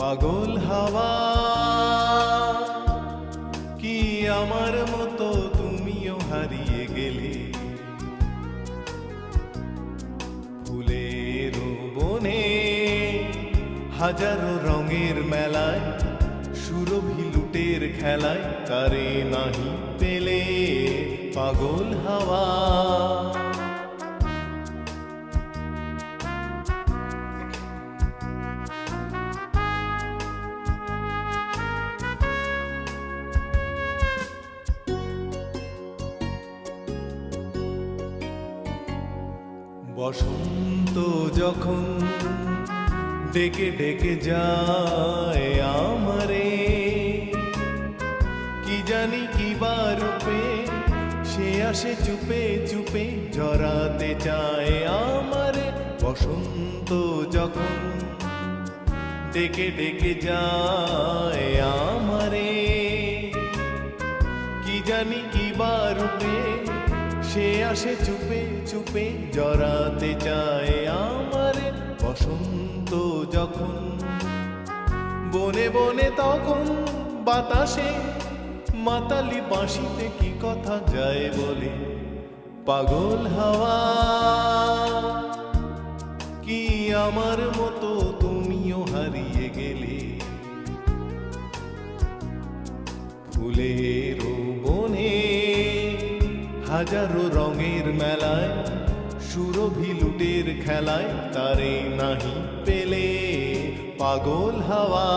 পাগল হাওয়া কি আমার মতো তুমিও হারিয়ে গেলে ফুলের বনে হাজারো রঙের মেলায় সুরভি লুটের খেলায় তারে নাহি পেলে পাগল হাওয়া বসন্ত যখন ডেকে ডেকে যায় আমারে কি জানি কি বা রূপে সে আসে চুপে চুপে জড়াতে চায় আমারে বসন্ত যখন ডেকে ডেকে যায় আমারে কি জানি কি বা রূপে সে আসে চুপে চুপে জড়াতে চায় আমারে বসন্ত যখন বনে বনে তখন বাতাসে মাতালি বাঁশিতে কি কথা যায় বলে পাগল হাওয়া কি আমার মতো তুমিও হারিয়ে গেলে ফুলের বনে হাজারো রঙের মেলায় সুরভি লুটের খেলায় তারে নাহি পেলে পাগল হাওয়া।